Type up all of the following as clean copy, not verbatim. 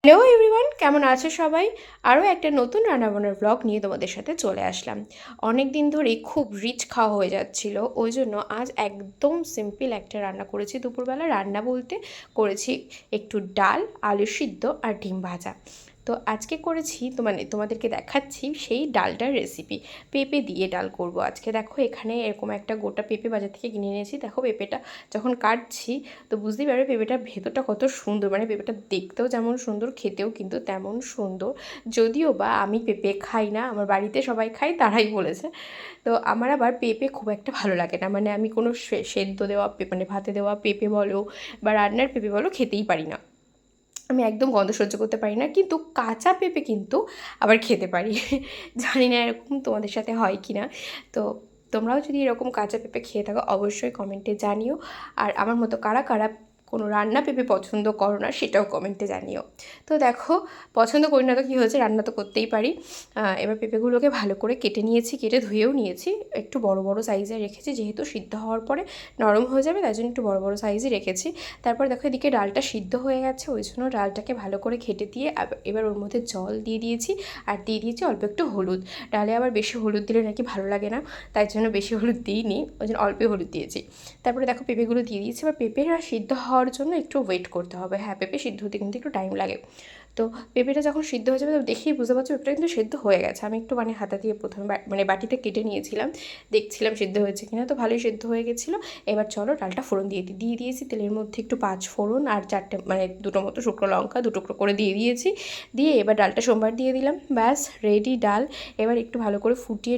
Hello everyone, কেমন আছো সবাই? আরও একটা নতুন রান্নাবান্নার ব্লগ নিয়ে তোমাদের সাথে চলে আসলাম। অনেক দিন ধরেই খুব রিচ খাওয়া হয়ে যাচ্ছিল, ওই জন্য আজ একদম সিম্পল একটা রান্না করেছি। দুপুরবেলা রান্না বলতে করেছি একটু ডাল, আলু সিদ্ধ আর ডিম ভাজা। তো আজকে করেছি তোমাদেরকে দেখাচ্ছি সেই ডালটার রেসিপি। পেঁপে দিয়ে ডাল করব আজকে। দেখো এখানে এরকম একটা গোটা পেঁপে বাজার থেকে কিনে এনেছি। দেখো পেঁপেটা যখন কাটছি তো বুঝতেই পারবে পেঁপেটার ভেতরটা কত সুন্দর, মানে পেঁপেটা দেখতেও যেমন সুন্দর, খেতেও কিন্তু তেমন সুন্দর। যদিও বা আমি পেঁপে খাই না, আমার বাড়িতে সবাই খায়, তারাই বলেছে। তো আমার আবার পেঁপে খুব একটা ভালো লাগে না, মানে আমি কোনো সেদ্ধ দেওয়া মানে ভাতে দেওয়া পেঁপে বলো বা রান্নার পেঁপে বলো খেতেই পারি না। আমি একদম গন্ধ সহ্য করতে পারি না, কিন্তু কাঁচা পেঁপে কিন্তু আবার খেতে পারি। জানি না এরকম তোমাদের সাথে হয় কি না। তো তোমরাও যদি এরকম কাঁচা পেঁপে খেয়ে থাকো অবশ্যই কমেন্টে জানিও। আর আমার মতো কারা কারা কোনো রান্না পেঁপে পছন্দ করো না সেটাও কমেন্টে জানিও। তো দেখো, পছন্দ করি না তো কী হয়েছে, রান্না তো করতেই পারি। এবার পেঁপেগুলোকে ভালো করে কেটে নিয়েছি, কেটে ধুয়েও নিয়েছি। একটু বড় বড় সাইজে রেখেছি, যেহেতু সিদ্ধ হওয়ার পরে নরম হয়ে যাবে, তাই জন্য একটু বড় বড় সাইজে রেখেছি। তারপর দেখো এদিকে ডালটা সিদ্ধ হয়ে গেছে, ওই জন্য ডালটাকে ভালো করে ঘেটে দিয়ে এবার ওর মধ্যে জল দিয়ে দিয়েছি আর দিয়ে দিয়েছি অল্প একটু হলুদ। ডালে আবার বেশি হলুদ দিলে নাকি ভালো লাগে না, তাই জন্য বেশি হলুদ দিইনি, ওই জন্য অল্পই হলুদ দিয়েছি। তারপরে দেখো পেঁপেগুলো দিয়ে দিয়েছি। এবার পেঁপেটা সিদ্ধ হওয়ার জন্য একটু ওয়েট করতে হবে। হ্যাঁ, পেঁপে সিদ্ধ হতে কিন্তু একটু টাইম লাগে। তো পেঁপেটা যখন সিদ্ধ হয়ে যাবে তো দেখেই বুঝতে পারছো পেঁপেটা কিন্তু সিদ্ধ হয়ে গেছে। আমি একটু মানে হাতা দিয়ে প্রথমে মানে বাটিতে কেটে নিয়েছিলাম, দেখছিলাম সিদ্ধ হয়েছে কিনা, তো ভালোই সিদ্ধ হয়ে গেছিলো। এবার চলো ডালটা ফোড়ন দিয়ে দিয়েছি তেলের মধ্যে একটু 5 ফোড়ন আর 4টে মানে 2টো মতো শুকনো লঙ্কা 2 টুকরো করে দিয়ে দিয়েছি। দিয়ে এবার ডালটা সোমবার দিয়ে দিলাম, ব্যাস রেডি ডাল। এবার একটু ভালো করে ফুটিয়ে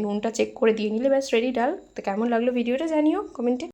নুনটা চেক করে দিয়ে নিলে ব্যাস রেডি ডাল। তো কেমন লাগলো ভিডিওটা জানিও কমেন্টে।